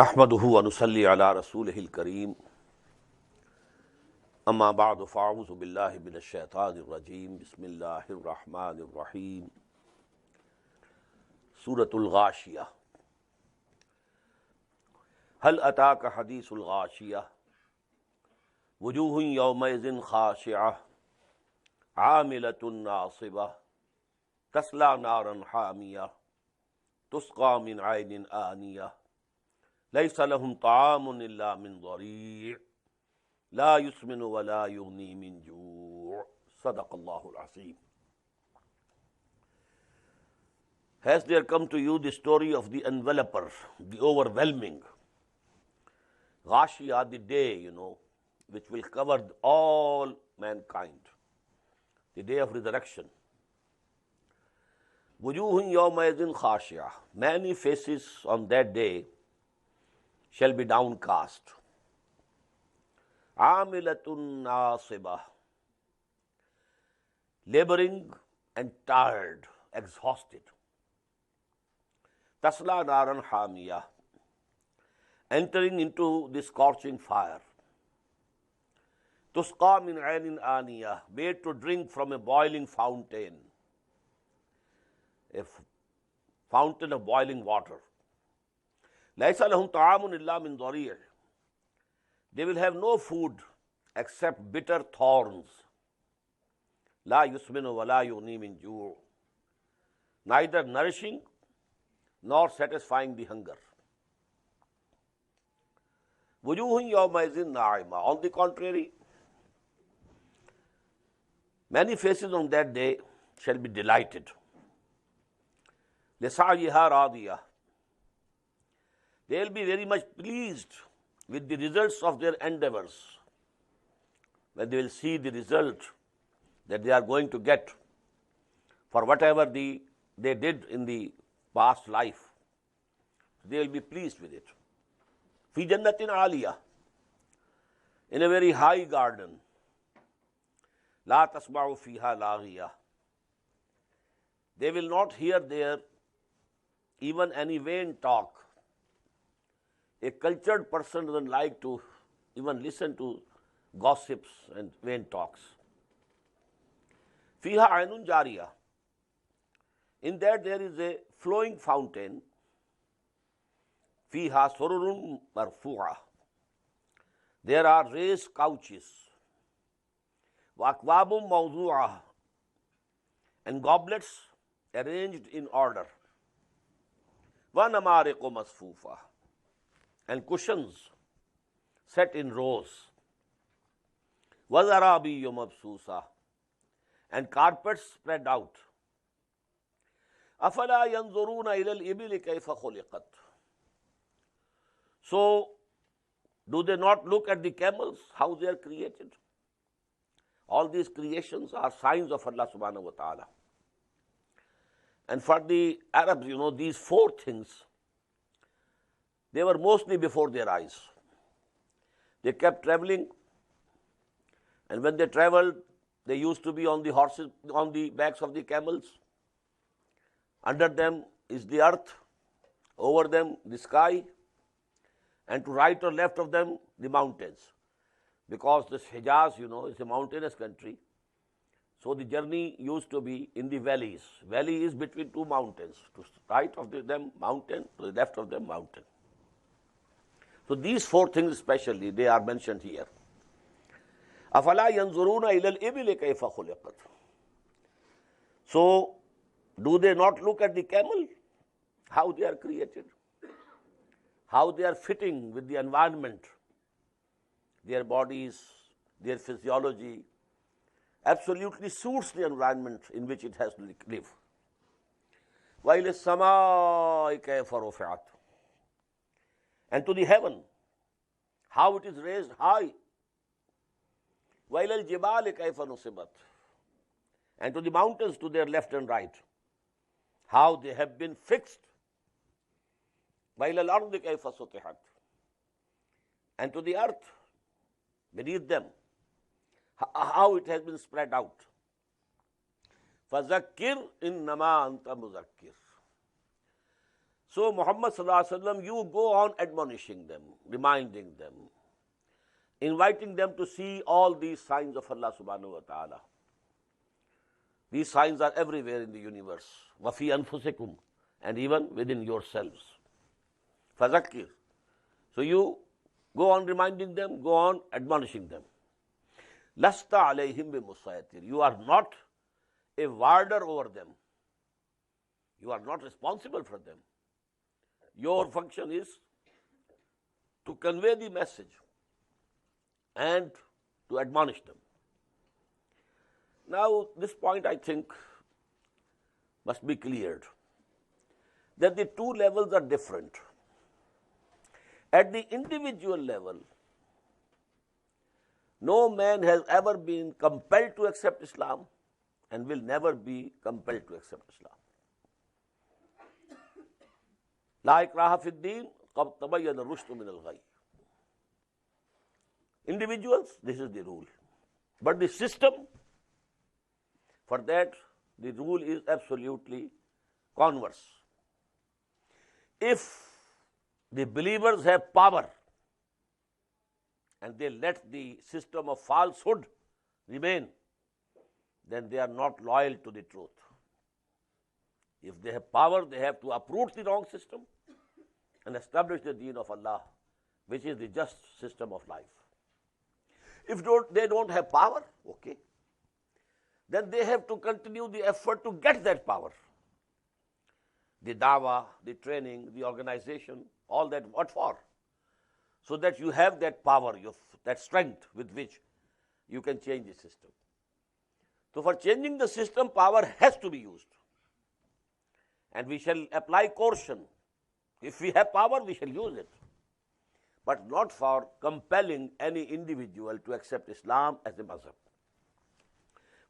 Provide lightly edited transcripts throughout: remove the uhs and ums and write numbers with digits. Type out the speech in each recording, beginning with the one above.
नहमदुहु व नुसल्ली अला रसूलिहिल करीम अम्मा बअद फ़अऊज़ु बिल्लाहि मिनश शैतानिर रजीम बिस्मिल्लाहिर रहमानिर रहीम सूरतुल गाशिया हल अताका हदीसुल गाशिया वुजूहुन यौमइज़िन खाशिअह आमिलतुन नासिबह तस्ला नारन हामिया तुस्क़ा मिन ऐनिन आनिया लैसा लहुम ताअमुन इल्ला मिन ज़री' ला युस्मिनु व ला युग़नी मिन जू'। सदक़ल्लाहुल अज़ीम। Has there come to you the story of the enveloper, the overwhelming, Ghashiyah, the day, which will cover all mankind, the day of resurrection. Wujuhun yawmaidhin khashiyah. Many faces on that day shall be downcast. Amilatun nasibah. Laboring and tired, exhausted. Tasla naran hamiyah. Entering into the scorching fire. Tusqa min ainin aniyah. Made to drink from a boiling fountain. A fountain of boiling water. Laisa lahum ta'amun illa min dhari'. They will have no food except bitter thorns. La yusminu wa la yughni min ju'. Neither nourishing nor satisfying the hunger. Wujuhun yawmaizin na'ima. On the contrary, many faces on that day shall be delighted. Lisa'yiha radiyah. They will be very much pleased with the results of their endeavors. When they will see the result that they are going to get for whatever they did in the past life, they will be pleased with it. Fi jannatin aliyah. In a very high garden. La tasma'u fiha laghiyah. They will not hear there even any vain talk. A cultured person doesn't like to even listen to gossips and vain talks. Fiha ainun jariyah. In that there is a flowing fountain. Fiha sururun marfu'ah. There are raised couches. Wa akwabun mawdu'ah. And goblets arranged in order. Wa namariqu masfufah. And cushions set in rows. Wa zarabiyyu mabsusa. And carpets spread out. Afala yanzuruna ila al-ibili kayfa khuliqat. So, do they not look at the camels, how they are created? All these creations are signs of Allah subhanahu wa ta'ala. And for the Arabs, these four things, they were mostly before their eyes. They kept traveling, and when they traveled, they used to be on the horses, on the backs of the camels. Under them is the earth, over them the sky, and to right or left of them the mountains. Because this Hijaz, is a mountainous country, so the journey used to be in the valleys. Valley is between two mountains. To right of them mountain, to the left of them mountain. So these four things especially, they are mentioned here. Afala yanzuruna ila al-ibili kayfa khuliqat. So, do they not look at the camel? How they are created? How they are fitting with the environment? Their bodies, their physiology absolutely suits the environment in which it has to live. Wa ila as-samaa'i kayfa rufi'at. and to the heaven, how it is raised high. وَإِلَى الْجِبَالِ كَيْفَ نُصِبَتْ, and to the mountains to their left and right, how they have been fixed. وَإِلَى الْأَرْضِ كَيْفَ سُطِحَتْ, and to the earth beneath them, how it has been spread out. فَذَكِّرْ إِنَّمَا أَنْتَ مُذَكِّرْ. So Muhammad sallallahu alaihi wasallam, you go on admonishing them, reminding them, inviting them to see all these signs of Allah subhanahu wa ta'ala. These signs are everywhere in the universe. وَفِي أَنفُسِكُمْ, and even within yourselves. فَذَكِّرْ. So you go on reminding them, go on admonishing them. لَسْتَ عَلَيْهِمْ بِمُسَيْطِرٍ. You are not a warder over them. You are not responsible for them. Your function is to convey the message and to admonish them. Now, this point, I think, must be cleared, that the two levels are different. At the individual level, no man has ever been compelled to accept Islam and will never be compelled to accept Islam. لا إكراه في الدين قد تبين الرشد من الغي. Individuals, this is the rule. But the system, for that, the rule is absolutely converse. If the believers have power and they let the system of falsehood remain, then they are not loyal to the truth. If they have power, they have to uproot the wrong system and establish the deen of Allah, which is the just system of life. If they don't have power, okay, then they have to continue the effort to get that power. The dawah, the training, the organization, all that, what for? So that you have that power, that strength with which you can change the system. So for changing the system, power has to be used. And we shall apply coercion. If we have power, we shall use it. But not for compelling any individual to accept Islam as a mazhab.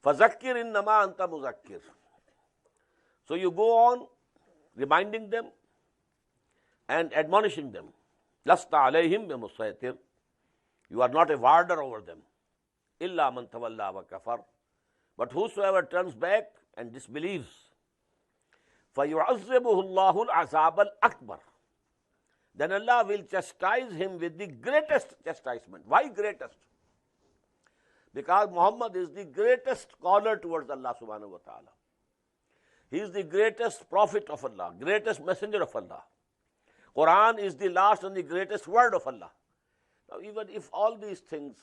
فَذَكِّرْ إِنَّمَا أَنْتَ مُذَكِّرْ. So you go on reminding them and admonishing them. لَسْتَ عَلَيْهِمْ بِمُسَيْطِرٍ. You are not a warder over them. إِلَّا مَنْ تَوَلَّى وَكَفَرْ. But whosoever turns back and disbelieves, فَيُعَذِّبُهُ اللَّهُ الْعَذَابَ الْأَكْبَرَ. Then Allah will chastise him with the greatest chastisement. Why greatest? Because Muhammad is the greatest caller towards Allah subhanahu wa ta'ala. He is the greatest prophet of Allah, greatest messenger of Allah. Quran is the last and the greatest word of Allah. Now even if all these things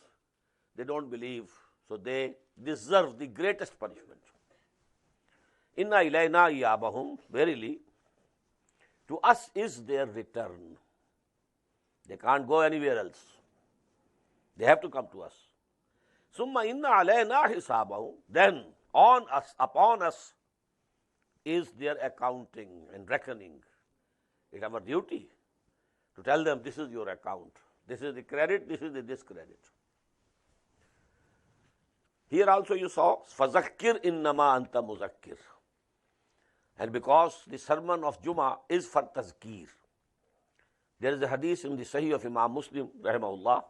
they don't believe, so they deserve the greatest punishment. Inna ilayna iyabahum, verily, to us is their return. They can't go anywhere else. They have to come to us. Summa inna alayna hisabahum, then on us, upon us, is their accounting and reckoning. It's our duty to tell them this is your account. This is the credit, this is the discredit. Here also you saw, فَذَكِّرْ إِنَّمَا أَنْتَ مُذَكِّرْ. And because the sermon of Jummah is for tazkir. There is a hadith in the Sahih of Imam Muslim, rahimahullah.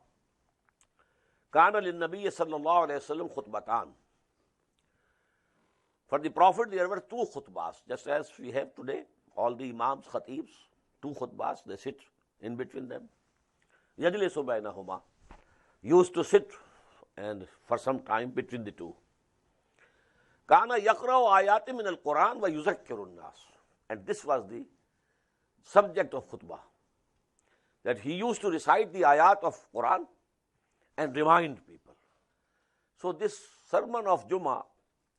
كَانَ لِلنَّبِيِّ صَلَّى اللَّهُ عَلَيْهِ وسلم خُطْبَتَانِ. For the Prophet there were two khutbahs, just as we have today, all the imams, khatibs, two khutbahs, they sit in between them. يَجْلِسُ بَيْنَهُمَا. Used to sit and for some time between the two. كَانَ يَقْرَأُ آيَاتٍ مِنَ الْقُرْآنِ وَيُذَكِّرُ النَّاسِ. And this was the subject of khutbah, that he used to recite the ayat of Quran and remind people. So this sermon of Jummah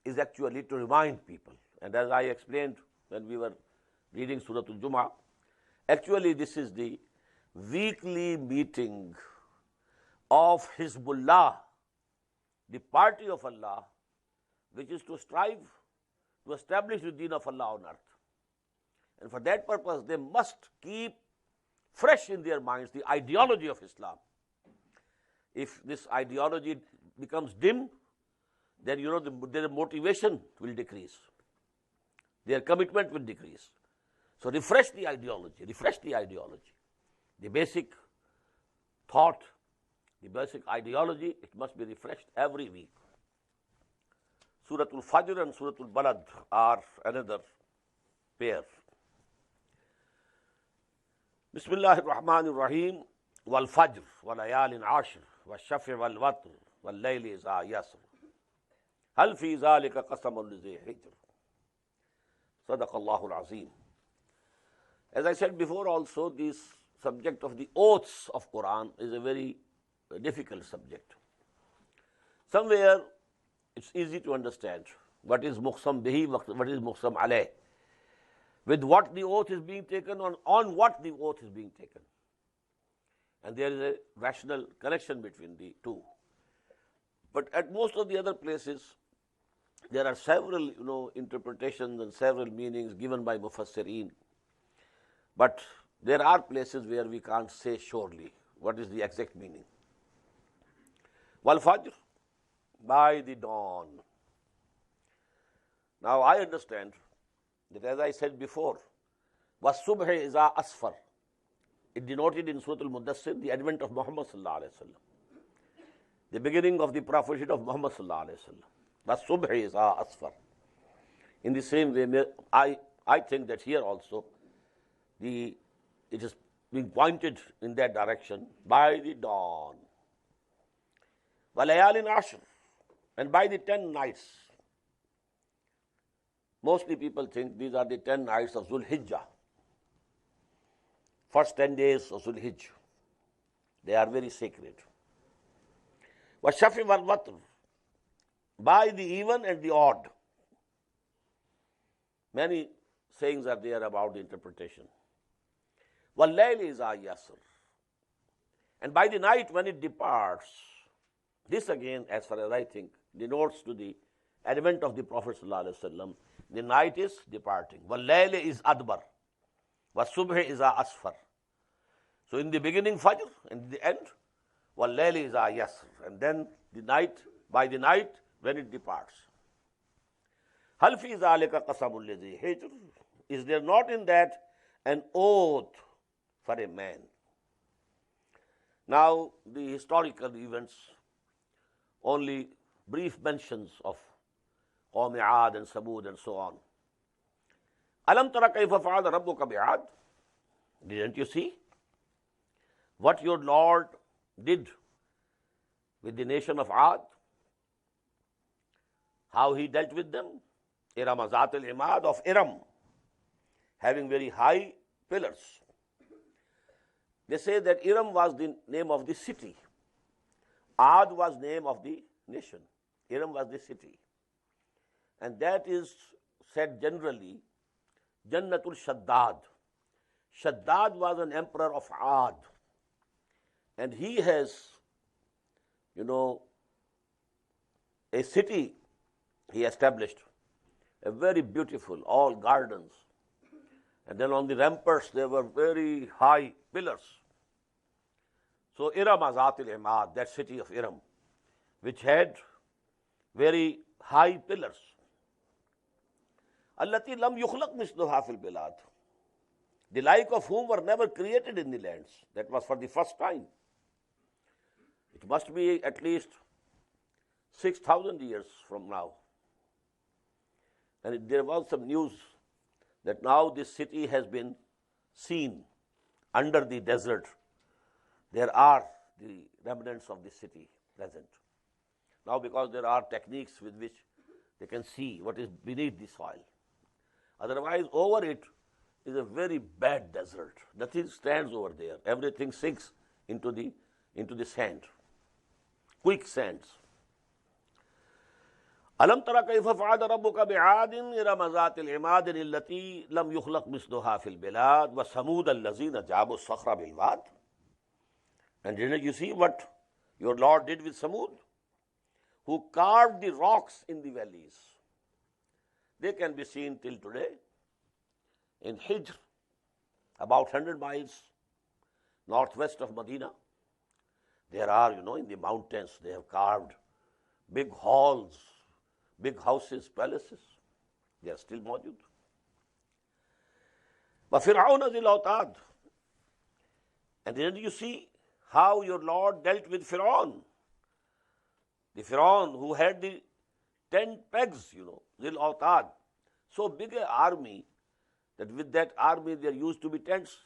is actually to remind people. And as I explained when we were reading Surah Al-Jummah, actually this is the weekly meeting of Hizbullah, the party of Allah, which is to strive to establish the deen of Allah on earth. And for that purpose, they must keep fresh in their minds the ideology of Islam. If this ideology becomes dim, then their motivation will decrease. Their commitment will decrease. So refresh the ideology, The basic thought, the basic ideology, it must be refreshed every week. Surah Al-Fajr and Surah Al-Balad are another pair. Bismillahir Rahmanir Rahim. Wal Fajr, wal Layalin Ashr, wal Shafi wal Watr, wal Layli Iza Yasr. Hal fi zalika qasamun lizi hijr. Sadaqallahu al-Azim. As I said before also, this subject of the oaths of Quran is a very difficult subject. Somewhere it's easy to understand what is muqsam bihi, what is muqsam alayh, with what the oath is being taken, on what the oath is being taken. And there is a rational connection between the two. But at most of the other places, there are several interpretations and several meanings given by Mufassirin. But there are places where we can't say surely what is the exact meaning. Wal Fajr, by the dawn. Now I understand that, as I said before, was subh iza asfar. It denoted in Surah Al-Mudassir the advent of Muhammad sallallahu alaihi wasallam, the beginning of the prophethood of Muhammad sallallahu alaihi wasallam. Was subh iza asfar. In the same way, I think that here also it is being pointed in that direction, by the dawn. Walayalin Ashr, and by the 10 nights. Mostly people think these are the 10 nights of Zul Hijjah. First 10 days of Zul Hijjah. They are very sacred. Washafi wal Watr, by the even and the odd. Many sayings are there about the interpretation. Wal Layli Iza Yasr, and by the night when it departs. This again, as far as I think, denotes to the advent of the Prophet ﷺ. The night is departing. Wal Layli is adbar. Was subh iza asfar. So in the beginning Fajr, and in the end, wal Layli iza yasr. And then the night, by the night when it departs. Hal fi zalika qasamul lizi hijr. Is there not in that an oath for a man? Now the historical events, only brief mentions of Qawm Aad and Samud and so on. Alam tara kayfa fa'ala rabbuka bi'ad? Didn't you see what your Lord did with the nation of Aad? How he dealt with them? Iram Zat al-Imad, of Iram, having very high pillars. They say that Iram was the name of the city. Aad was name of the nation. Iram was the city. And that is said generally, Jannatul Shaddad. Shaddad was an emperor of Aad. And he has, a city he established, a very beautiful, all gardens. And then on the ramparts there were very high pillars. So Iram Zat al-Imad, that city of Iram, which had very high pillars. Allati lam yukhlaq misluha fil bilad, the like of whom were never created in the lands. That was for the first time. It must be at least 6,000 years from now. And there was some news that now this city has been seen under the desert. There are the remnants of the city present. Now because there are techniques with which they can see what is beneath the soil. Otherwise, over it is a very bad desert. Nothing stands over there. Everything sinks into the sand, quicksands. Alam tara kayfa fa'ala rabbuka bi'adin iram zat al-imad allati lam yukhlaq misluha fil bilad wa samud allazina jabu as-sakhra bil wad. And didn't you see what your Lord did with Samud? Who carved the rocks in the valleys. They can be seen till today in Hijr, about 100 miles northwest of Medina. There are, in the mountains, they have carved big halls, big houses, palaces. They are still mawjud. But Fir'aun zil awtad. And then you see how your Lord dealt with Fir'aun. The Fir'aun who had the 10 pegs, zil awtad. So big an army that with that army there used to be tents.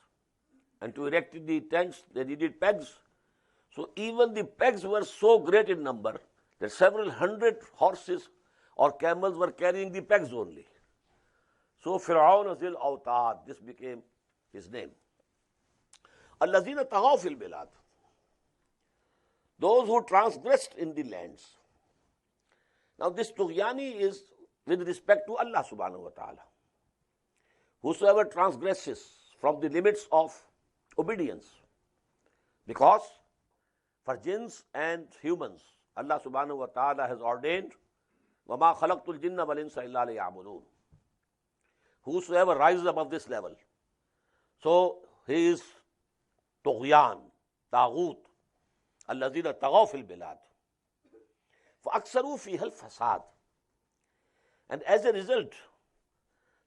And to erect the tents, they needed pegs. So even the pegs were so great in number that several hundred horses or camels were carrying the pegs only. So Fir'aun zil awtad, this became his name. Allazina taghaw fil bilad, those who transgressed in the lands. Now this tughyani is with respect to Allah subhanahu wa ta'ala. Whosoever transgresses from the limits of obedience. Because for jinns and humans, Allah subhanahu wa ta'ala has ordained, وَمَا خَلَقْتُ الْجِنَّ وَالْإِنسَ إِلَّا لِيَعْبُدُونَ. Whosoever rises above this level, so he is tughyan, taghut, الَّذِينَ تَغَوْا فِي الْبِلَادِ فَأَكْثَرُوا فِيهَا الْفَسَادِ. And as a result,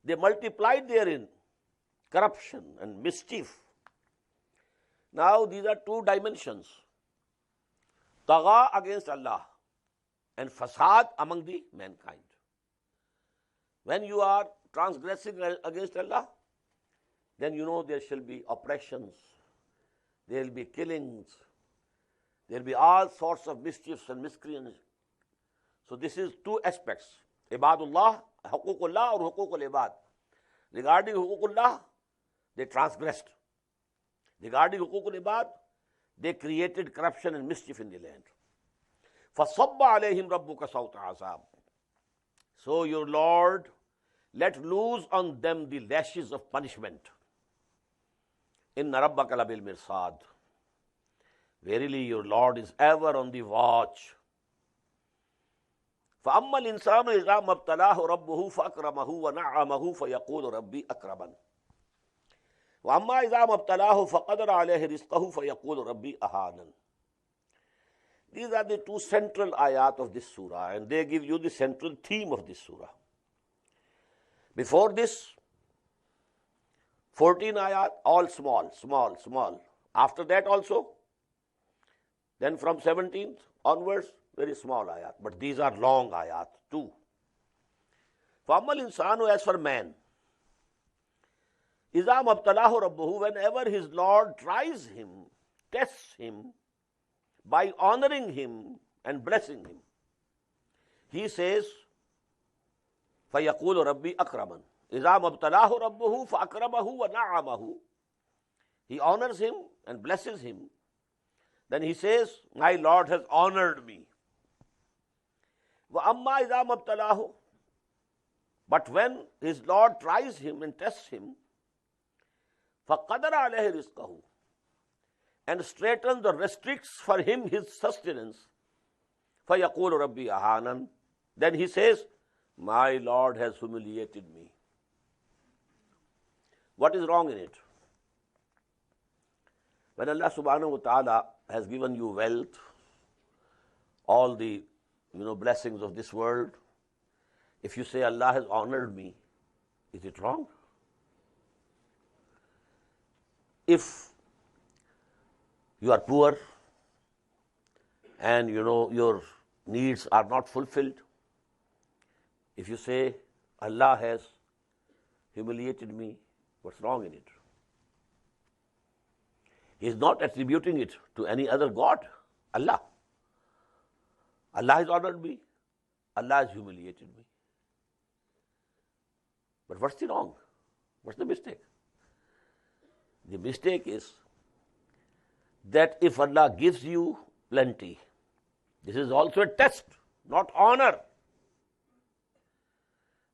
they multiplied therein corruption and mischief. Now these are two dimensions. Tagha against Allah and fasad among the mankind. When you are transgressing against Allah, then there shall be oppressions, there will be killings, there will be all sorts of mischiefs and miscreants. So this is two aspects. Ibadullah, huququllah or huququl ibad. Regarding huququllah, they transgressed. Regarding huququl ibad, they created corruption and mischief in the land. فَصَبَّ عَلَيْهِمْ رَبُّكَ صَوْتَ عَذَابٍ. So your Lord let loose on them the lashes of punishment. إِنَّ رَبَّكَ لَبِالْمِرْصَادِ. Verily your Lord is ever on the watch. فَأَمَّا الْإِنسَانُ إِذَا مَبْتَلَاهُ رَبُّهُ فَأَكْرَمَهُ وَنَعَّمَهُ فَيَقُولُ رَبِّي أَكْرَمَنِ وَأَمَّا إِذَا مَبْتَلَاهُ فَقَدَرَ عَلَيْهِ رِزْقَهُ فَيَقُولُ رَبِّي أَهَانَنِ. These are the two central ayat of this surah, and they give you the central theme of this surah. Before this, 14 ayat, all small, small, small. After that also, then from 17th onwards, very small ayat. But these are long ayat too. فَأَمَّا الْإِنسَانُ, as for man, إِذَا مَبْتَلَاهُ رَبُّهُ, whenever his Lord tries him, tests him, by honoring him and blessing him, he says, فَيَقُولُ رَبِّي أَكْرَمًا. إِذَا مَبْتَلَاهُ رَبُّهُ فَأَكْرَمَهُ وَنَعَّمَهُ. He honors him and blesses him. Then he says, my Lord has honored me. وَأَمَّا إِذَا مَبْتَلَاهُ. But when his Lord tries him and tests him, فَقَدَرَ عَلَيْهِ رِزْقَهُ, and straightens or restricts for him his sustenance, فَيَقُولُ رَبِّي أَهَانًا. Then he says, my Lord has humiliated me. What is wrong in it? When Allah subhanahu wa ta'ala has given you wealth, all the blessings of this world, if you say Allah has honored me, is it wrong? If you are poor and your needs are not fulfilled, if you say Allah has humiliated me, what's wrong in it? He is not attributing it to any other God. Allah. Allah has honored me. Allah has humiliated me. But what's the wrong? What's the mistake? The mistake is that if Allah gives you plenty, this is also a test, not honor.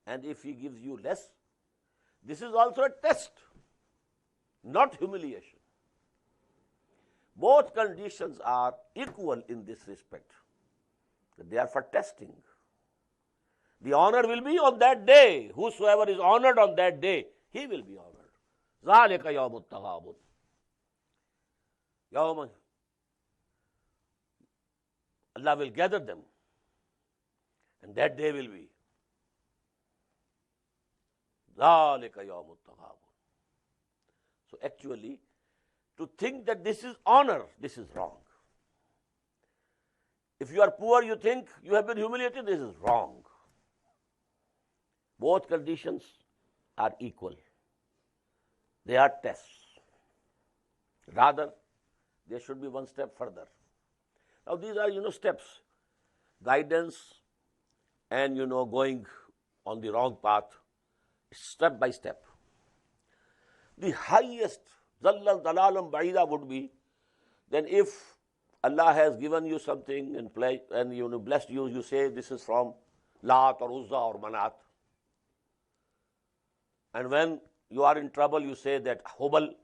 And if He gives you less, this is also a test, not humiliation. Both conditions are equal in this respect. They are for testing. The honor will be on that day. Whosoever is honored on that day, he will be honored. ذَلِكَ يَوْمُ التَّغَابُنِ. Yawma, Allah will gather them, and that day will be ذَلِكَ يَوْمُ التَّغَابُنِ. So actually, to think that this is honor, this is wrong. If you are poor, you think you have been humiliated, this is wrong. Both conditions are equal. They are tests. Rather, there should be one step further. Now these are, steps, guidance and, going on the wrong path, step by step. The highest Zallal Dalalam Baida would be then if Allah has given you something and blessed you, you say this is from Lat or Uzza or Manat. And when you are in trouble, you say that Hubal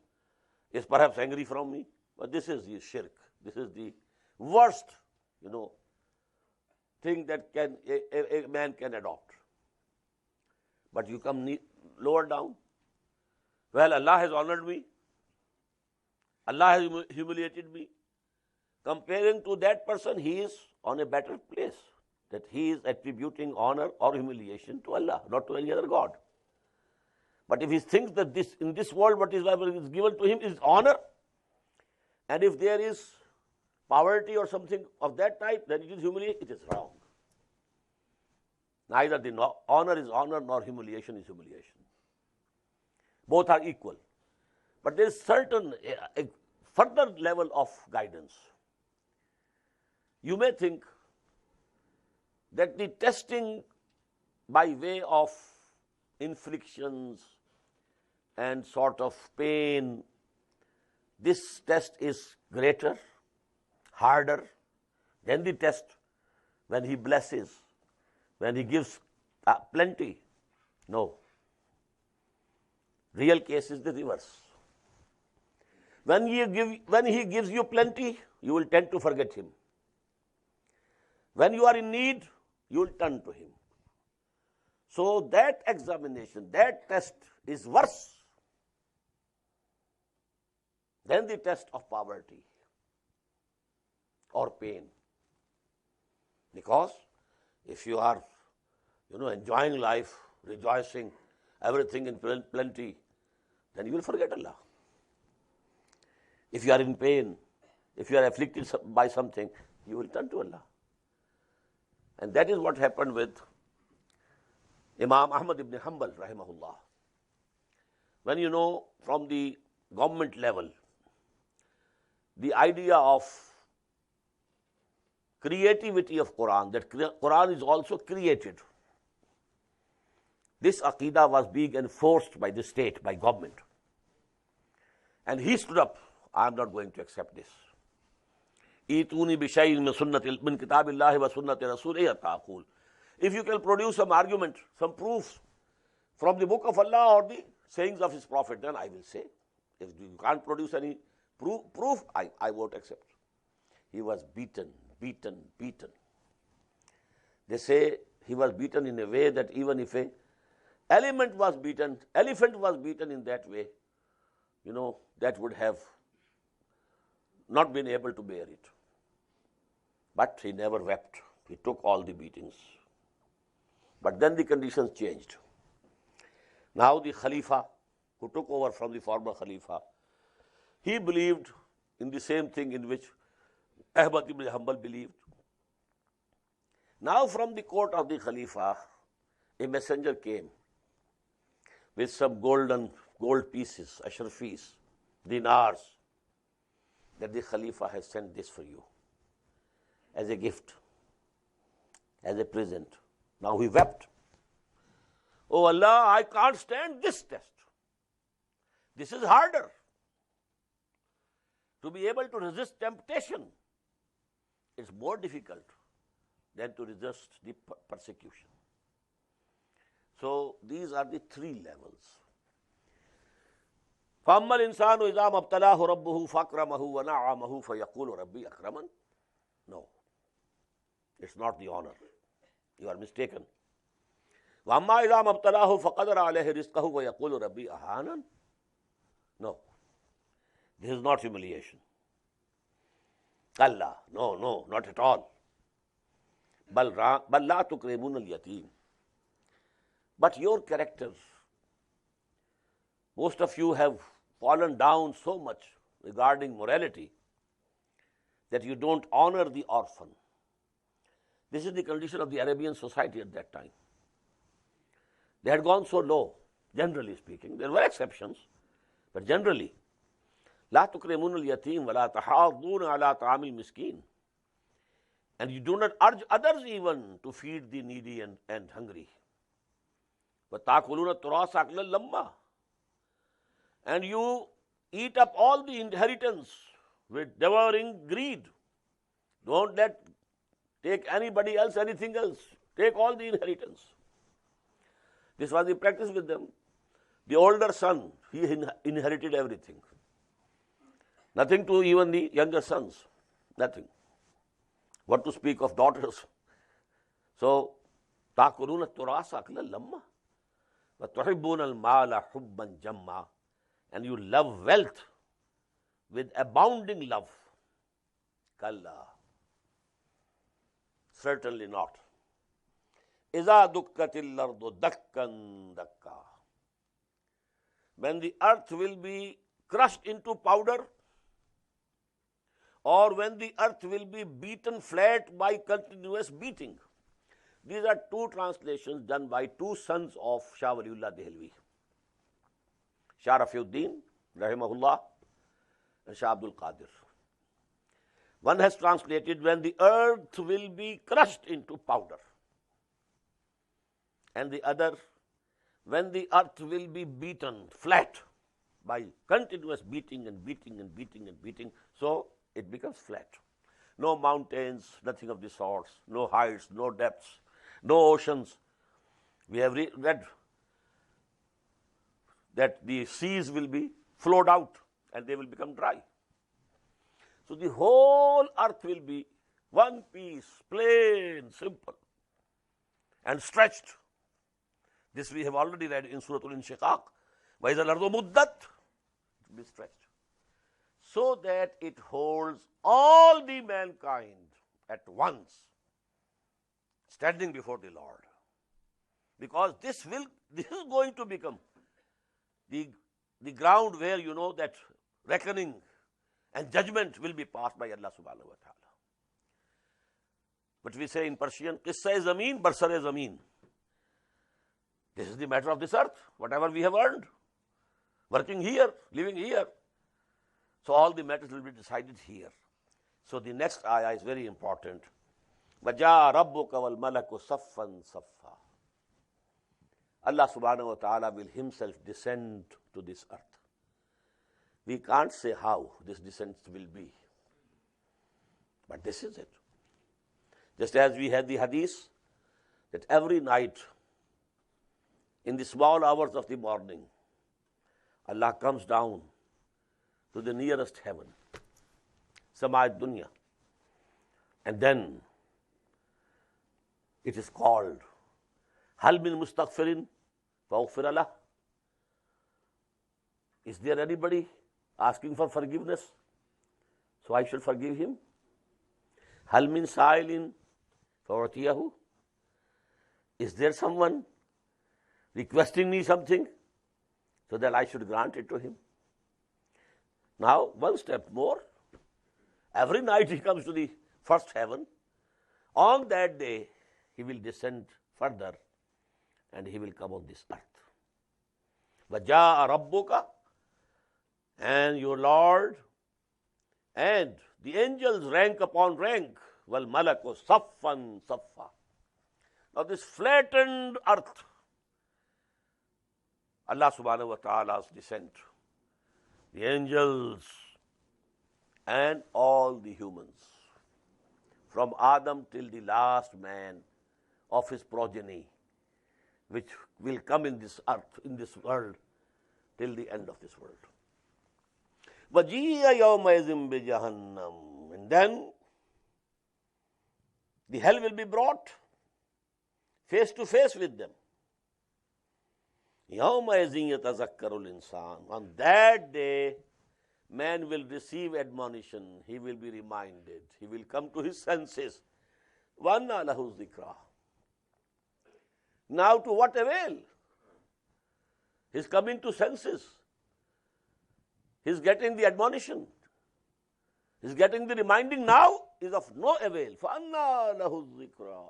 is perhaps angry from me. But this is the shirk. This is the worst, thing that a man can adopt. But you come lower down. Well, Allah has honored me. Allah has humiliated me. Comparing to that person, he is on a better place. That he is attributing honor or humiliation to Allah, not to any other God. But if he thinks that in this world what is given to him is honor, and if there is poverty or something of that type, then it is humiliation, it is wrong. Neither the honor is honor nor humiliation is humiliation. Both are equal. But there is certain a further level of guidance. You may think that the testing by way of inflictions and sort of pain, this test is greater, harder than the test when he blesses, when he gives plenty. No. Real case is the reverse. When he gives you plenty, you will tend to forget him. When you are in need, you will turn to him. So that examination, that test is worse than the test of poverty or pain. Because if you are, enjoying life, rejoicing, everything in plenty, then you will forget Allah. If you are in pain, if you are afflicted by something, you will turn to Allah. And that is what happened with Imam Ahmad ibn Hanbal, rahimahullah. When from the government level, the idea of creativity of Quran, that Quran is also created, this aqidah was being enforced by the state, by government. And he stood up, I am not going to accept this. Ituni bishay'in min kitabillahi wa sunnati rasulih ta'qul. If you can produce some argument, some proofs from the book of Allah or the sayings of his prophet, then I will say. If you can't produce any proof, I won't accept. He was beaten. They say he was beaten in a way that even if a elephant was beaten in that way, that would have not been able to bear it. But he never wept. He took all the beatings. But then the conditions changed. Now the Khalifa, who took over from the former Khalifa, he believed in the same thing in which Ahmad ibn Hanbal believed. Now from the court of the Khalifa, a messenger came with some gold pieces, ashrafis, dinars, that the Khalifa has sent this for you as a gift, as a present. Now he wept. Oh Allah, I can't stand this test. This is harder. To be able to resist temptation, it's more difficult than to resist the persecution. So these are the three levels. فَأَمَّا الْإِنسَانُ إِذَا مَبْتَلَاهُ رَبُّهُ فَأَكْرَمَهُ وَنَعَّمَهُ فَيَقُولُ رَبِّي أَكْرَمَنِ. No, it's not the honor. You are mistaken. وَأَمَّا إِذَا مَبْتَلَاهُ فَقَدَرَ عَلَيْهِ رِزْقَهُ وَيَقُولُ رَبِّي أَهَانَنِ. No, this is not humiliation. Allah, no, not at all. Bal la tukrimun al-yatim. But your characters, most of you have fallen down so much regarding morality that you don't honor the orphan. This is the condition of the Arabian society at that time. They had gone so low, generally speaking. There were exceptions, but generally, la tukrimun al-yatim wa la tahadduna ala ta'amil miskin. And you do not urge others even to feed the needy and hungry. وَتَأْكُلُونَ التُّرَاثَ أَكْلًا لَمًّا. And you eat up all the inheritance with devouring greed. Don't take anybody else anything else. Take all the inheritance. This was the practice with them. The older son, he inherited everything. Nothing to even the younger sons. Nothing. What to speak of daughters? So, تَأْكُلُونَ التُّرَاثَ أَكْلًا لَمًّا وَتُحِبُّونَ الْمَالَ حُبًّا جَمًّا. And you love wealth with abounding love. Kalla. Certainly not. إِذَا دُكَّتِ الْأَرْضُ دَكًّا دَكًّا. When the earth will be crushed into powder, or when the earth will be beaten flat by continuous beating. These are two translations done by two sons of Shah Waliullah Dehlvi. Shah Rafiuddin, rahimahullah, and Shah Abdul Qadir. One has translated, when the earth will be crushed into powder. And the other, when the earth will be beaten flat by continuous beating and beating and beating and beating. So it becomes flat. No mountains, nothing of the sorts, no heights, no depths, no oceans. We have read that the seas will be flowed out and they will become dry. So the whole earth will be one piece, plain, simple, and stretched. This we have already read in Surah Al-Inshiqaq. وَإِذَا الْأَرْضُ مُدَّتْ. It will be stretched. So that it holds all the mankind at once, standing before the Lord. Because this is going to become the ground where you know that reckoning and judgment will be passed by Allah subhanahu wa ta'ala. But we say in Persian, Qissa-e Zameen, Barsar-e Zameen. This is the matter of this earth, whatever we have earned, working here, living here. So all the matters will be decided here. So the next ayah is very important. وَجَاءَ رَبُّكَ وَالْمَلَكُ صَفًّا صَفًّا. Allah subhanahu wa ta'ala will himself descend to this earth. We can't say how this descent will be. But this is it. Just as we had the hadith that every night in the small hours of the morning, Allah comes down to the nearest heaven, Sama'at Dunya. And then it is called, Hal min mustaghfirin fa'ughfira lah. Is there anybody asking for forgiveness? So I shall forgive him. Hal min sa'ilin fa'utiyahu. Is there someone requesting me something so that I should grant it to him? Now, one step more. Every night he comes to the first heaven. On that day, he will descend further and he will come on this earth. وَجَاءَ رَبُّكَ. And your Lord and the angels rank upon rank. وَالْمَلَكُ صَفًّا صَفًّا. Now this flattened earth, Allah subhanahu wa ta'ala's descent, the angels and all the humans, from Adam till the last man of his progeny, which will come in this earth, in this world, till the end of this world. وَجِيَّ يَوْمَئِذٍ بِجَهَنَّمٍ. And then the hell will be brought face to face with them. يَوْمَئِذٍ يَتَذَكَّرُ الْإِنسَانُ. On that day, man will receive admonition, he will be reminded, he will come to his senses. وَأَنَّى لَهُ الذِّكْرَى. Now to what avail? He's coming to senses. He's getting the admonition. He's getting the reminding now is of no avail. فَأَنَّى لَهُ الذِّكْرَى.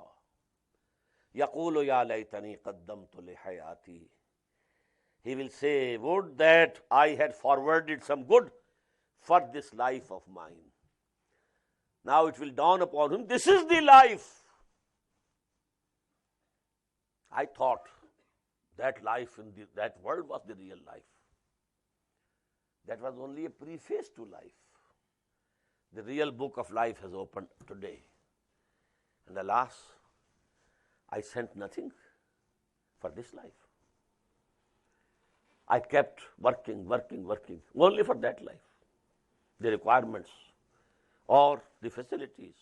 يَقُولُ يَا لَيْتَنِي قَدَّمْتُ لِحَيَاتِي. He will say, would that I had forwarded some good for this life of mine. Now it will dawn upon him, this is the life. I thought that life in that world was the real life. That was only a preface to life. The real book of life has opened today. And alas, I sent nothing for this life. I kept working, only for that life. The requirements or the facilities,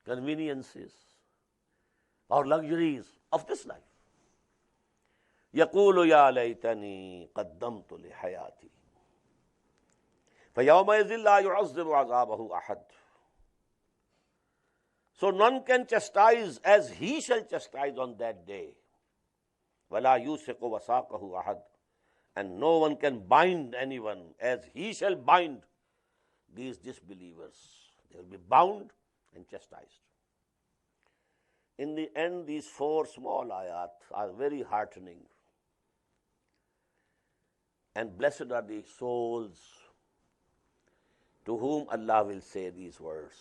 conveniences or luxuries of this life. يَقُولُ يَا لَيْتَنِي قَدَّمْتُ لِحَيَاتِي فَيَوْمَئِذٍ لَا يُعَذِّبُ عَذَابَهُ أَحَدٌ. So none can chastise as he shall chastise on that day. وَلَا يُوثِقُ وَثَاقَهُ أَحَدٌ. And no one can bind anyone as he shall bind these disbelievers. They will be bound and chastised. In the end, these 4 small ayat are very heartening. And blessed are the souls to whom Allah will say these words.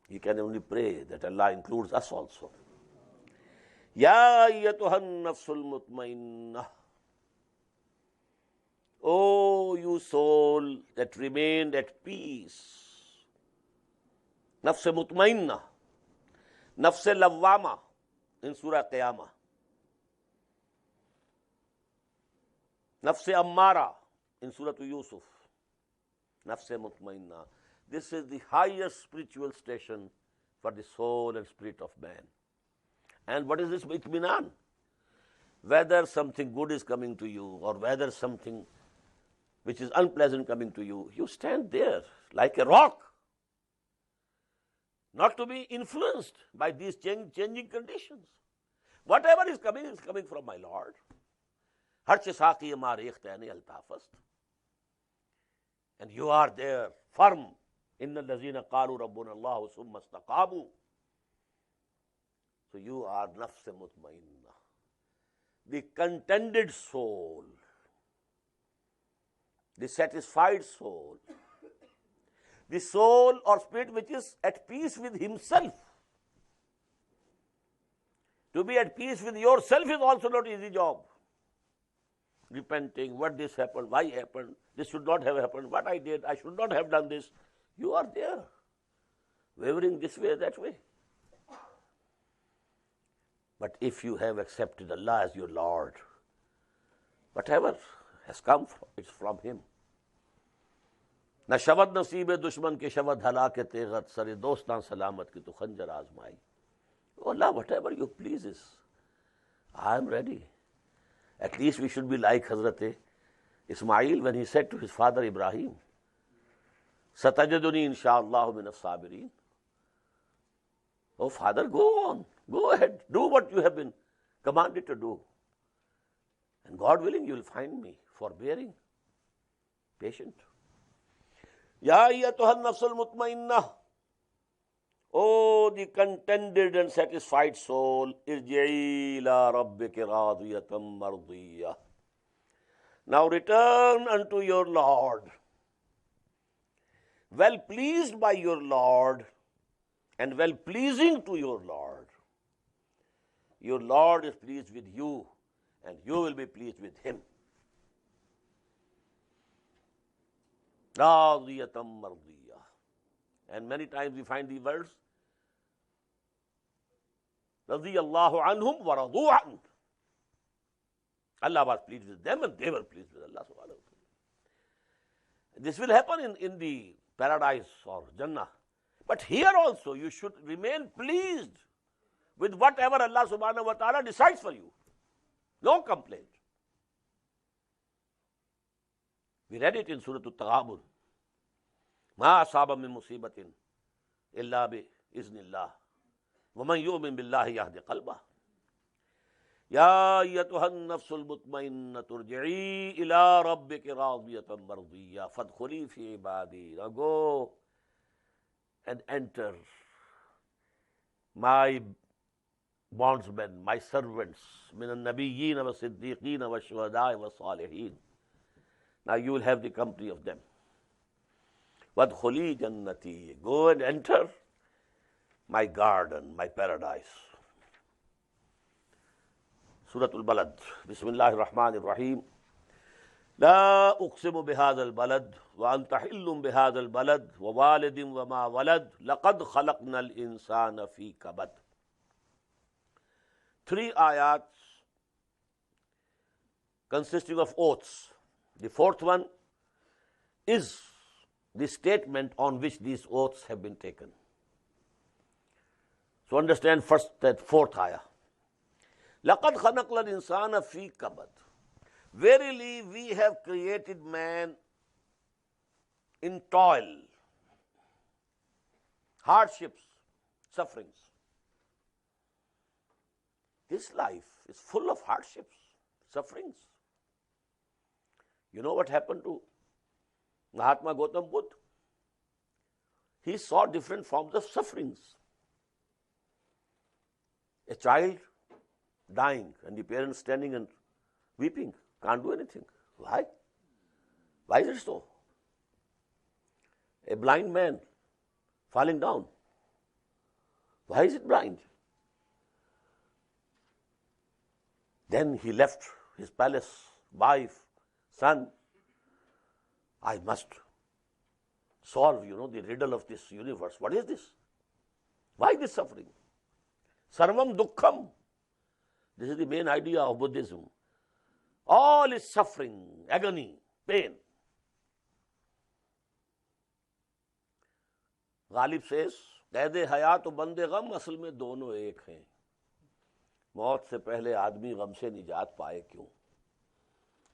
You can only pray that Allah includes us also. Ya ayyatuhan nafsul mutmainnah. O you soul that remained at peace. Nafs mutmainnah. Nafs lawwama in Surah Qiyamah. Nafs ammara in Surah Yusuf. Nafs mutmainnah. This is the highest spiritual station for the soul and spirit of man. And what is this itminan? Whether something good is coming to you or whether something which is unpleasant coming to you, you stand there like a rock, not to be influenced by these changing conditions. Whatever is coming from my Lord. And you are there firm. Inna allazina qalu rabbuna Allah summa istaqamu. So you are nafs mutmainnah, the contented soul, the satisfied soul, the soul or spirit which is at peace with himself. To be at peace with yourself is also not an easy job. Repenting, what this happened, why happened, this should not have happened, what I did, I should not have done this. You are there, wavering this way, that way. But if you have accepted Allah as your Lord, whatever has come, it's from Him. Na shabad nasibe dushman ke shabad halake tegat sare dostan salamat ki tu khanjar azmai. Oh Allah, whatever you pleases, I am ready. At least we should be like Hazrat Ismail when he said to his father Ibrahim, Satajaduni insha'Allah min as-sabirin. Oh father, go on, go ahead, do what you have been commanded to do. And God willing, you will find me forbearing, patient. Ya ayyatuhan nafsul mutmainnah. Oh, the contented and satisfied soul, irji'i ila rabbiki radiyatan mardiyah. Now return unto your Lord, well pleased by your Lord and well pleasing to your Lord. Your Lord is pleased with you and you will be pleased with Him. Radiyatan mardiyah. And many times we find the words, Radiyallahu anhum wa radu an. Allah was pleased with them and they were pleased with Allah subhanahu wa ta'ala. This will happen in the paradise or Jannah. But here also you should remain pleased with whatever Allah subhanahu wa ta'ala decides for you. No complaint. We read it in Surah Al-Taghabun. Ma asaba min musibatin illa bi iznillah. Wa man yu'min billahi yahdi qalbah. Ya ayyatuhan nafsul mutmainnatu irji'i ila rabbiki radiyatan mardiyya fadkhuli fi ibadi. Now go and enter my bondsmen, my servants, min al-nabiyyin wa siddiqeen wa shuhada'i wa salihin. Now you will have the company of them. Wadkhuli jannati. Go and enter my garden, my paradise. Surah Al-Balad. Bismillahir Rahmanir Rahim. La uqsimu bihadha al-balad wa anta hillum bihadha al-balad wa walidin wa ma walad laqad khalaqna al-insana fi kabad. 3 ayats consisting of oaths. The 4th one is the statement on which these oaths have been taken. So understand first that 4th ayah. لَقَدْ خَلَقْنَا الْإِنسَانَ فِي كَبَدٍ. Verily we have created man in toil, hardships, sufferings. This life is full of hardships, sufferings. You know what happened to Mahatma Gautam Buddha? He saw different forms of sufferings. A child dying and the parents standing and weeping, can't do anything. Why? Why is it so? A blind man falling down. Why is it blind? Then he left his palace, wife, son. I must solve, the riddle of this universe. What is this? Why this suffering? Sarvam dukkham. This is the main idea of Buddhism. All is suffering, agony, pain. Ghalib says, Qaid-e hayat o bande gham asl mein dono ek hain. मौत से पहले आदमी गम से निजात पाए क्यों?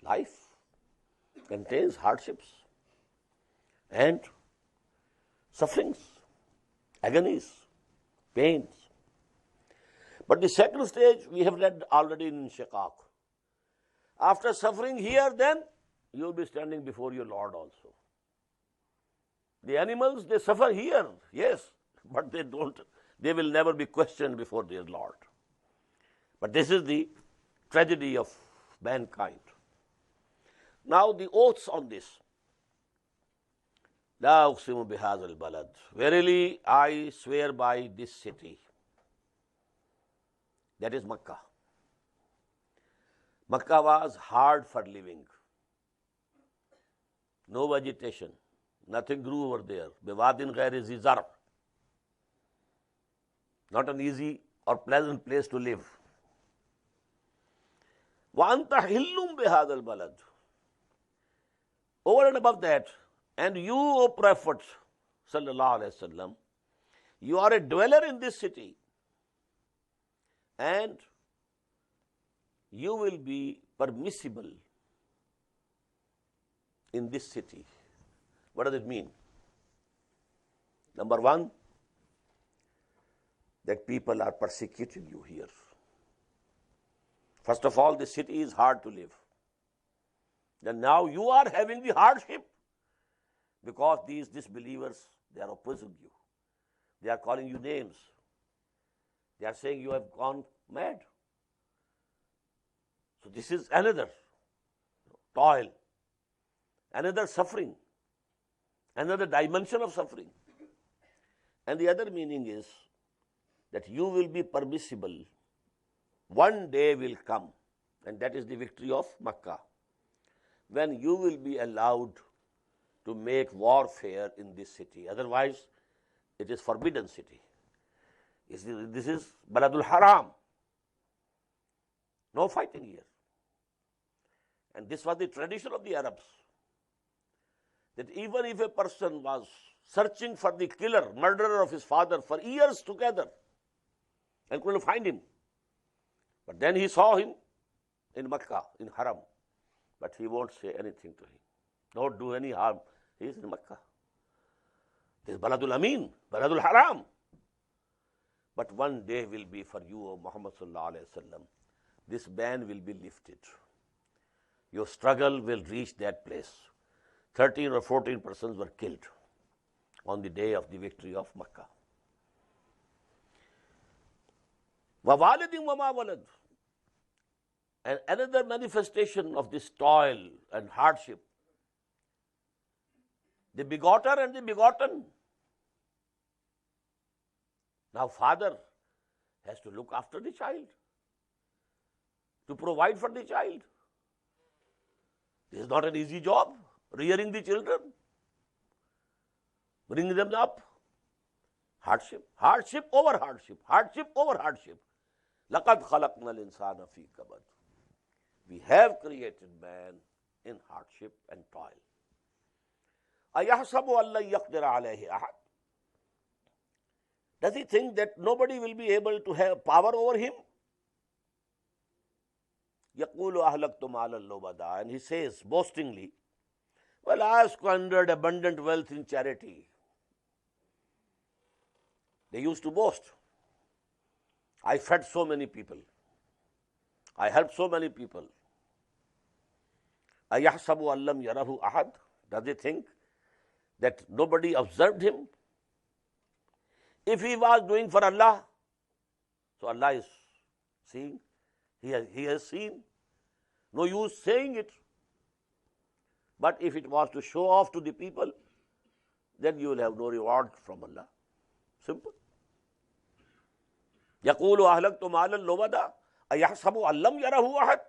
Life contains hardships and sufferings, agonies, pains. But the second stage we have read already in Shiqaq. After suffering here, then you will be standing before your Lord also. The animals, they suffer here, yes, but they will never be questioned before their Lord. But this is the tragedy of mankind. Now the oaths on this. La uqsimu bihadha al-balad. Verily I swear by this city. That is Makkah. Makkah was hard for living. No vegetation. Nothing grew over there. Biwadin ghairi zi zar. Not an easy or pleasant place to live. وَأَنْتَ حِلٌّ بِهَذَا الْبَلَدِ. Over and above that, and you, O Prophet, sallallahu alaihi wasallam, you are a dweller in this city, and you will be permissible in this city. What does it mean? Number one, that people are persecuting you here. First of all, the city is hard to live. Then now you are having the hardship because these disbelievers, they are opposing you. They are calling you names. They are saying you have gone mad. So this is another toil, another suffering, another dimension of suffering. And the other meaning is that you will be permissible. One day will come, and that is the victory of Makkah, when you will be allowed to make warfare in this city. Otherwise, it is forbidden city. This is Baladul Haram. No fighting here. And this was the tradition of the Arabs, that even if a person was searching for the killer, murderer of his father for years together and couldn't find him, but then he saw him in Makkah, in Haram, but he won't say anything to him. Don't do any harm. He is in Makkah. This is Baladul Amin, Baladul Haram. But one day will be for you, O Muhammad sallallahu alayhi wa sallam. This ban will be lifted. Your struggle will reach that place. 13 or 14 persons were killed on the day of the victory of Makkah. وَوَالِدٍ وَمَا وَلَدٍ. And another manifestation of this toil and hardship, the begotter and the begotten. Now father has to look after the child, to provide for the child. This is not an easy job, rearing the children, bringing them up. Hardship, hardship over hardship, hardship over hardship. لَقَدْ خَلَقْنَا الْإِنسَانَ فِي كَبَدٍ. We have created man in hardship and toil. أَيَحْسَبُ أَن لَّن يَقْدِرَ عَلَيْهِ أَحَدٌ. Does he think that nobody will be able to have power over him? يَقُولُ أَهْلَكْتُ مَالًا لُبَدًا. And he says boastingly, well, I have squandered abundant wealth in charity. They used to boast. I fed so many people. I helped so many people. أَيَحْسَبُ أَن لَّمْ يَرَهُ أَحَدٌ. Does he think that nobody observed him? If he was doing for Allah, so Allah is seeing. He has seen. No use saying it. But if it was to show off to the people, then you will have no reward from Allah. Simple. يَقُولُ أَهْلَكْتُ مَالًا لُبَدًا أَيَحْسَبُ أَن لَّمْ يَرَهُ أَحَدٌ.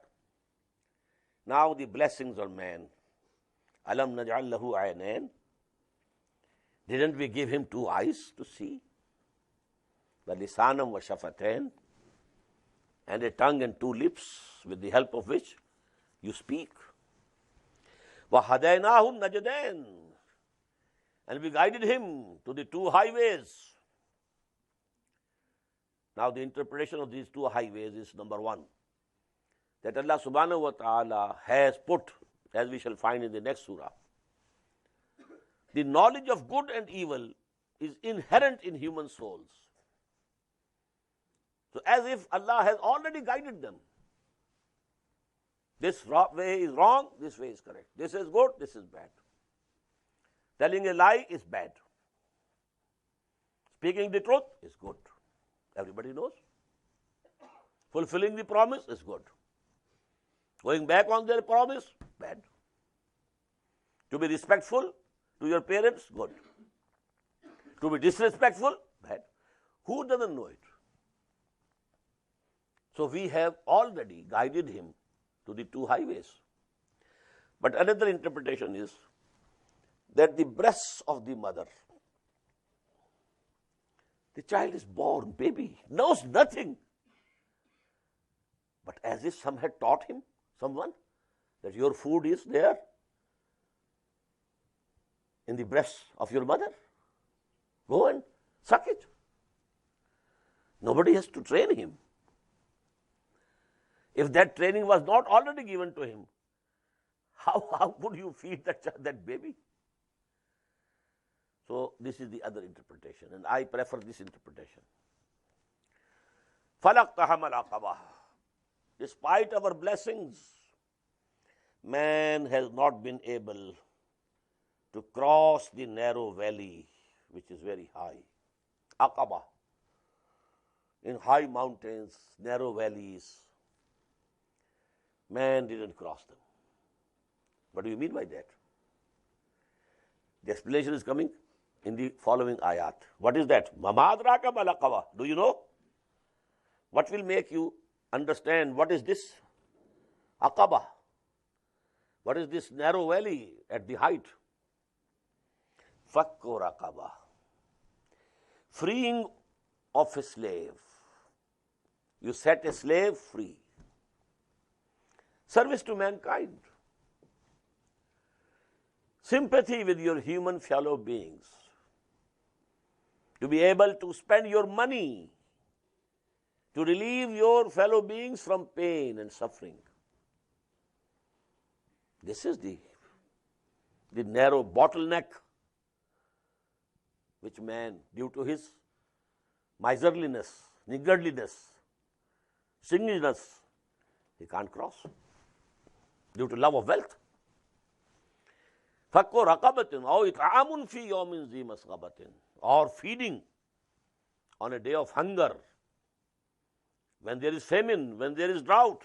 Now the blessings of man. أَلَمْ نَجْعَل لَهُ عَيْنَيْنِ. Didn't we give him 2 eyes to see? وَلِسَانًا وَشَفَتَيْنِ. And a tongue and 2 lips, with the help of which you speak. وَهَدَيْنَاهُ النَّجْدَيْنِ. And we guided him to the 2 highways. Now the interpretation of these 2 highways is number 1, that Allah subhanahu wa ta'ala has put, as we shall find in the next surah, the knowledge of good and evil is inherent in human souls. So as if Allah has already guided them. This way is wrong, this way is correct. This is good, this is bad. Telling a lie is bad. Speaking the truth is good. Everybody knows. Fulfilling the promise is good. Going back on their promise, bad. To be respectful to your parents, good. To be disrespectful, bad. Who doesn't know it? So we have already guided him to the 2 highways. But another interpretation is that the breasts of the mother, the child is born, baby, knows nothing. But as if some had taught him, someone, that your food is there in the breast of your mother. Go and suck it. Nobody has to train him. If that training was not already given to him, how would you feed that baby? So this is the other interpretation, and I prefer this interpretation. فَلَقْتَحَمَ الْعَقَبَةَ. Despite our blessings, man has not been able to cross the narrow valley, which is very high. Aqaba. In high mountains, narrow valleys, man didn't cross them. What do you mean by that? The explanation is coming in the following ayat. What is that? مَمَا أَدْرَاكَ مَا الْعَقَبَةُ. Do you know? What will make you understand what is this Aqaba? What is this narrow valley at the height? فَكُّ رَقَبَةٍ. Freeing of a slave. You set a slave free. Service to mankind. Sympathy with your human fellow beings. To be able to spend your money to relieve your fellow beings from pain and suffering. This is the the narrow bottleneck which man, due to his miserliness, niggardliness, stinginess, he can't cross due to love of wealth. Fakku raqabatin aw it'amun fi yawmin zi masghabatin, or feeding on a day of hunger, when there is famine, when there is drought.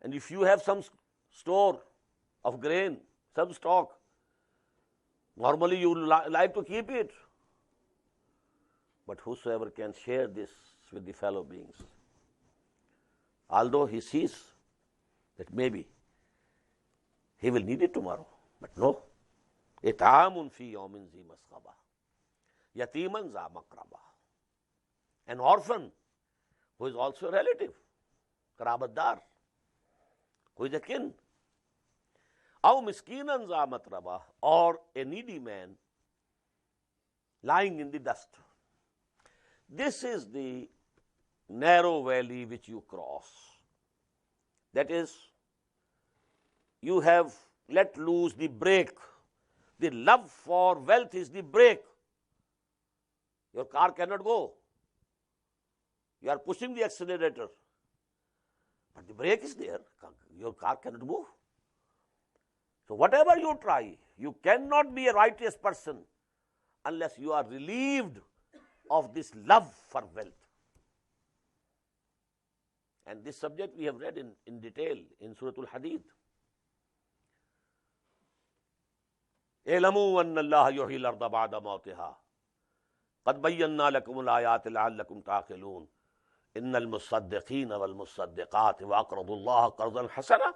And if you have some store of grain, some stock, normally you would like to keep it. But whosoever can share this with the fellow beings, although he sees that maybe he will need it tomorrow, but no. It'amun fi yawmin zi masghaba, yatiman za maqraba, an orphan who is also a relative, karabatdar, who is a kin. Aw miskinan za matraba, or a needy man lying in the dust. This is the narrow valley which you cross. That is, you have let loose the brake. The love for wealth is the brake. Your car cannot go. You are pushing the accelerator, but the brake is there. Your car cannot move. So whatever you try, you cannot be a righteous person unless you are relieved of this love for wealth. And this subject we have read in detail in Surah Al-Hadid. اعلموا أن الله يحيي الأرض بعد موتها قد بينا لكم الآيات لعلكم تعقلون إن المصدقين والمصدقات وأقرضوا الله قرضا حسنا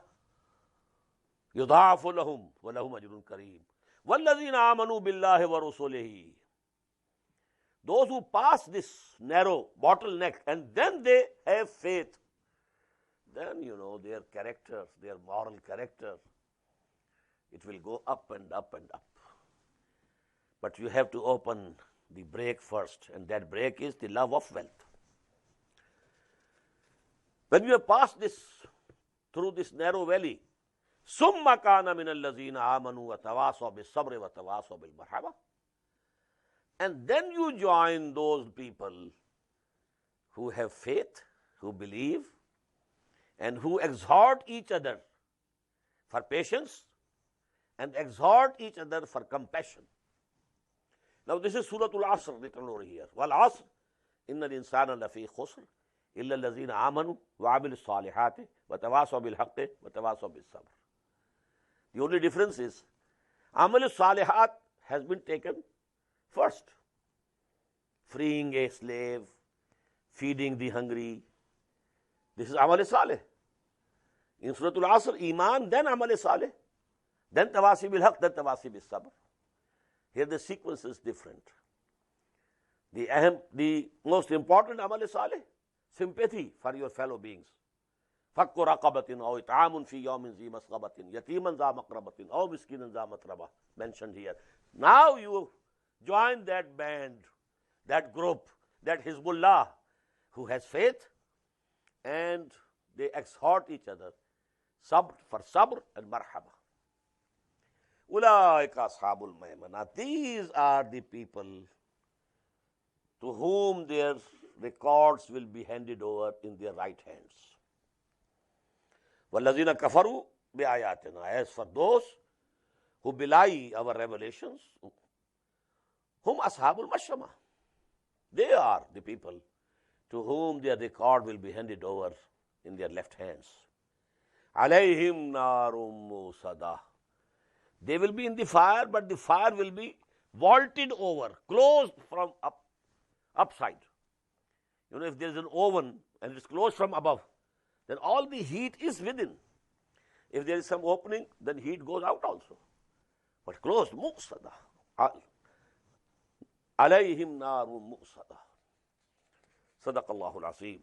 يضاعف لهم ولهم أجر كريم والذين آمنوا بالله ورسله. Those who pass this narrow bottleneck and then they have faith, then their character, their moral character, it will go up and up and up. But you have to open the brake first, and that brake is the love of wealth. When you have passed through this narrow valley, ثُمَّ كَانَ مِنَ الَّذِينَ آمَنُوا وَتَوَاصَوْا بِالصَّبْرِ وَتَوَاصَوْا بِالْمَرْحَمَةِ, and then you join those people who have faith, who believe, and who exhort each other for patience and exhort each other for compassion. Now this is Surah Al-Asr written over here. وَالْعَصْرِ إِنَّ الْإِنسَانَ لَفِي خُسْرٍ إِلَّا الَّذِينَ آمَنُوا وَعَمِلُوا الصَّالِحَاتِ وَتَوَاصَوْا بِالْحَقِّ وَتَوَاصَوْا بِالصَّبْرِ. The only difference is Amal Salihat has been taken first. Freeing a slave, feeding the hungry. This is Amal Salih. In Surah Al-Asr, Iman, then Amal Salih, then Tawasi bil Haq, then Tawasi bil Sabr. Here the sequence is different. The most important Amal Salih, sympathy for your fellow beings. فَكُّ رَقَبَةٍ أَوْ إِطْعَامٌ فِي يَوْمٍ ذِي مَسْغَبَةٍ يَتِيمًا ذَا مَقْرَبَةٍ أَوْ مِسْكِينًا ذَا مَتْرَبَةٍ, mentioned here. Now you join that band, that group, that Hizbullah, who has faith, and they exhort each other sabr for sabr and marhaba. Ulaika ashabul maymana. These are the people to whom their records will be handed over in their right hands. وَالَّذِينَ كَفَرُوا بِآيَاتِنَا. As for those who belie our revelations, hum ashabul mashama. They are the people to whom their record will be handed over in their left hands. عَلَيْهِمْ نَارٌ مُّؤْصَدَةٌ. They will be in the fire, but the fire will be vaulted over, closed from upside. If there is an oven and it's closed from above, then all the heat is within. If there is some opening, then heat goes out also. But closed, muqsada. Alayhim narun muqsada. Sadaqallahu al-Azim.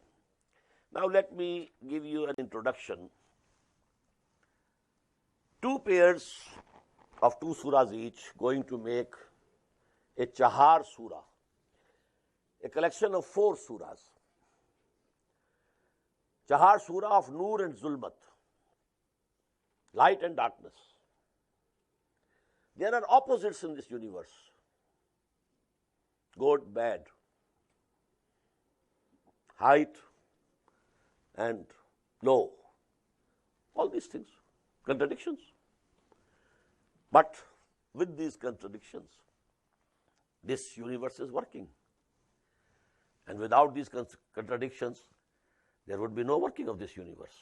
Now let me give you an introduction. Two pairs of two surahs each going to make a Chahar surah, a collection of 4 surahs. Chahar surah of Noor and Zulmat, light and darkness. There are opposites in this universe. Good, bad, height and low. All these things, contradictions. But with these contradictions, this universe is working. And without these contradictions, there would be no working of this universe.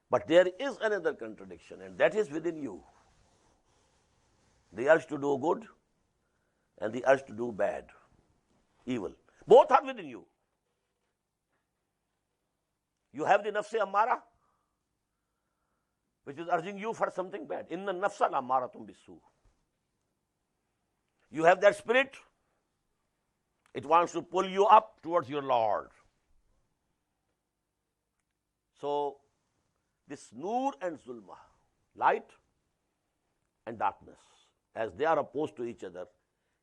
But there is another contradiction, and that is within you. The urge to do good and the urge to do bad, evil. Both are within you. You have the nafs-e ammara, which is urging you for something bad. Inna nafsa la-ammaratum bis-su. You have that spirit, it wants to pull you up towards your Lord. So, this nur and zulmah, light and darkness, as they are opposed to each other,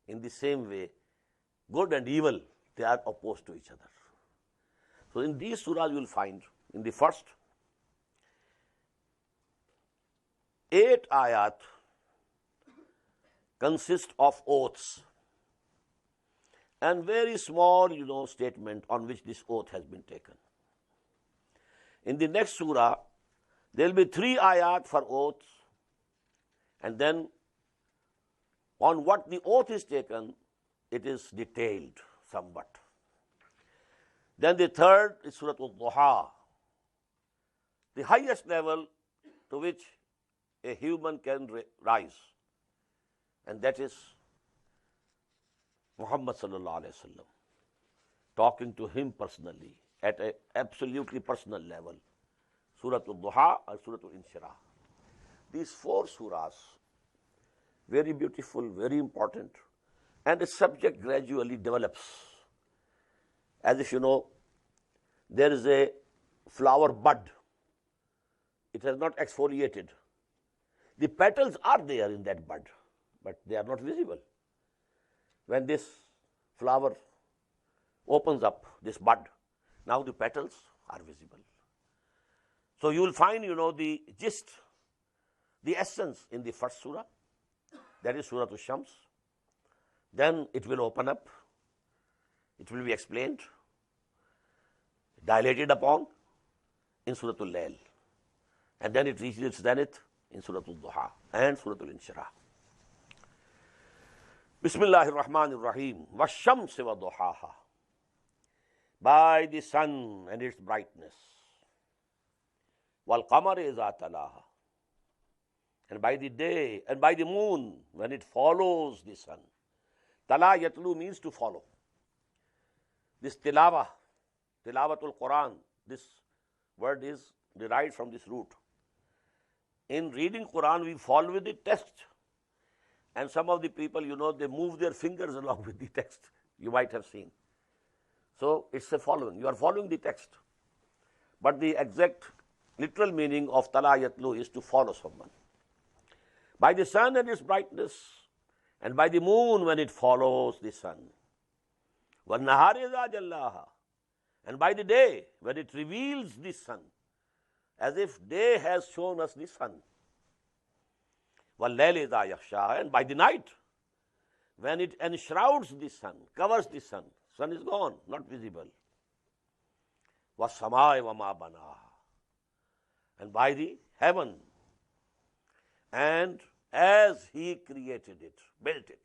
in the same way, good and evil, they are opposed to each other. So in these surahs you will find, in the first 8 ayat consist of oaths and very small, statement on which this oath has been taken. In the next surah, there will be 3 ayat for oaths, and then on what the oath is taken, it is detailed somewhat. Then the third is Surah Al-Duha, the highest level to which a human can rise, and that is Muhammad sallallahu alaihi wasallam, talking to him personally at an absolutely personal level. Surah Al-Duha or Surah Al-Inshirah. These 4 surahs, very beautiful, very important, and the subject gradually develops. As if there is a flower bud. It has not exfoliated. The petals are there in that bud, but they are not visible. When this flower opens up, this bud, now the petals are visible. So you will find, the gist, the essence in the first surah, that is Surah Al-Shams. Then it will open up, it will be explained, dilated upon in Surah Al-Layl. And then it reaches its zenith in Surah Al-Duha and Surah Al-Inshirah. Bismillahir Rahmanir Rahim. Wash-shamsi wa duhaha. By the sun and its brightness. Wal-qamari iza talaha. And by the day and by the moon when it follows the sun. Tala yatlu means to follow. This tilawatul Quran, this word is derived from this root. In reading Quran, we follow with the text. And some of the people, they move their fingers along with the text. You might have seen. So it's a following. You are following the text. But the exact literal meaning of tala yatlu is to follow someone. By the sun and its brightness, and by the moon when it follows the sun. وَالنَّهَارِ إِذَا جَلَّاهَا. And by the day when it reveals the sun, as if day has shown us the sun. وَاللَّيْلِ إِذَا يَغْشَاهَا. And by the night when it enshrouds the sun, covers the sun. Sun is gone, not visible. وَالسَّمَاءِ وَمَا بَنَاهَا. And by the heaven, and as He created it, built it,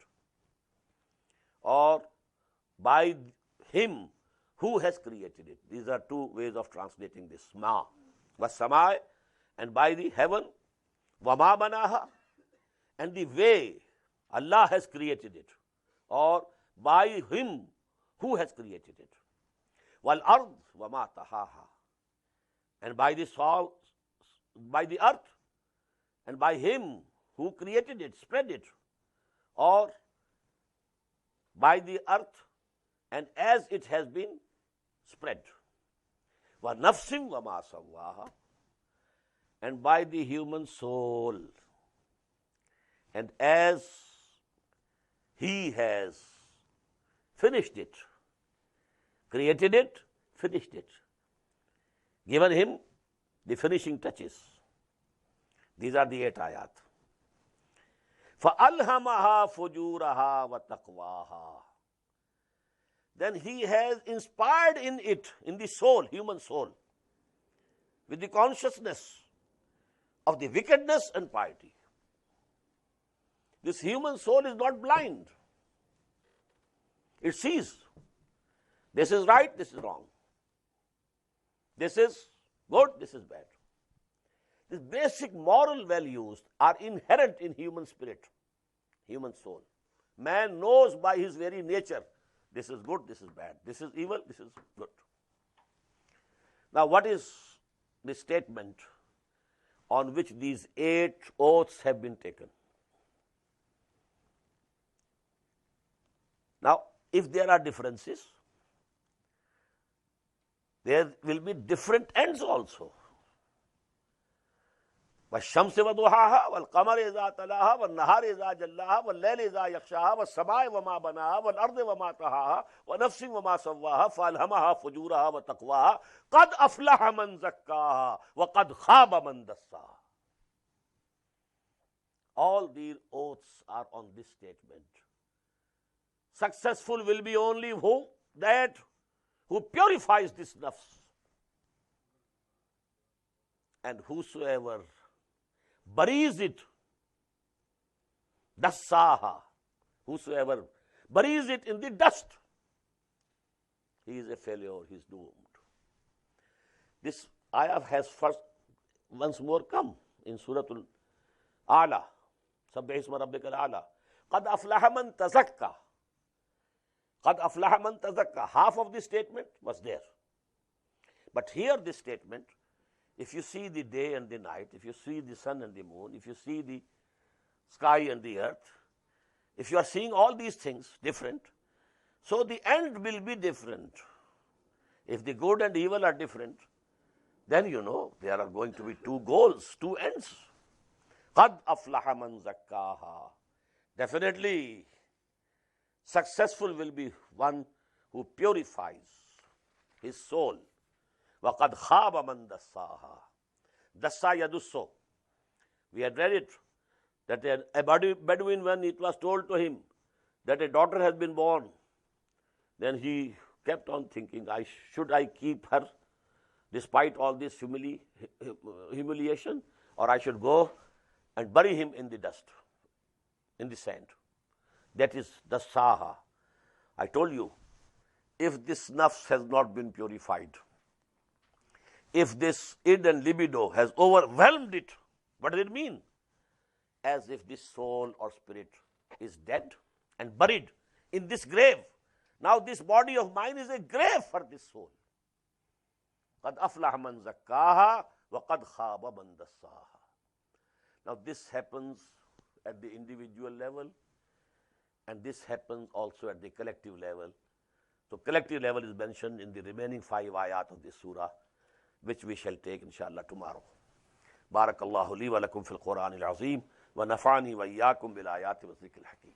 or by Him who has created it. These are 2 ways of translating this. Ma, was-samai, and by the heaven, wama banaha, and the way Allah has created it, or by Him who has created it. Wal-ard wama tahaha, and by the earth, and by Him who created it, spread it, or by the earth and as it has been spread. Wa nafsim wa ma sawwaha, and by the human soul, and as He has finished it, created it, finished it, given him the finishing touches. These are the 8 ayat. فَأَلْهَمَهَا فُجُورَهَا وَتَقْوَاهَا. Then he has inspired in it, in the soul, human soul, with the consciousness of the wickedness and piety. This human soul is not blind. It sees. This is right, this is wrong. This is good, this is bad. These basic moral values are inherent in human spirit, human soul. Man knows by his very nature, this is good, this is bad, this is evil, this is good. Now, what is the statement on which these 8 oaths have been taken? Now, if there are differences, there will be different ends also. وَالشَّمْسِ وَضُحَاهَا وَالْقَمَرِ إِذَا تَلَاهَا وَالنَّهَارِ إِذَا جَلَّاهَا وَاللَّيْلِ إِذَا يَغْشَاهَا وَالسَّمَاءِ وَمَا بَنَاهَا وَالْأَرْضِ وَمَا طَحَاهَا وَنَفْسٍ وَمَا سَوَّاهَا فَأَلْهَمَهَا فُجُورَهَا وَتَقْوَاهَا قَدْ أَفْلَحَ مَنْ زَكَّاهَا وَقَدْ خَابَ مَنْ دَسَّاهَا. All these oaths are on this statement. Successful will be only who? That who purifies this nafs. And whosoever buries it, dassaha, whosoever buries it in the dust, he is a failure, he is doomed. This ayah has first once more come in Surah Al-A'la, Sabbih isma rabbika al-a'la. Qad aflaha man tazakka. Qad aflaha man tazakka. Half of this statement was there. But here this statement, if you see the day and the night, if you see the sun and the moon, if you see the sky and the earth, if you are seeing all these things different, so the end will be different. If the good and evil are different, then you know there are going to be 2 goals, 2 ends. Qad aflaha man zakkaha. Definitely successful will be one who purifies his soul. وَقَدْ خَابَ مَنْ دَسَّاهَا. Dassa yadusso. We had read it, that a Bedouin, when it was told to him that a daughter has been born, then he kept on thinking, should I keep her despite all this humiliation, or I should go and bury him in the dust, in the sand. That is dassaha. I told you, if this nafs has not been purified, if this id and libido has overwhelmed it, what does it mean? As if this soul or spirit is dead and buried in this grave. Now this body of mine is a grave for this soul. قَدْ أَفْلَحَ مَنْ زَكَّاهَا وَقَدْ خَابَ مَنْ دَسَّاهَا. Now this happens at the individual level, and this happens also at the collective level. So collective level is mentioned in the remaining 5 ayat of this surah, which we shall take inshallah tomorrow. Barakallahu li wa lakum fil Quran al-Azim wa nafa'ani wa iyyakum bil ayati wa dhikril hakim.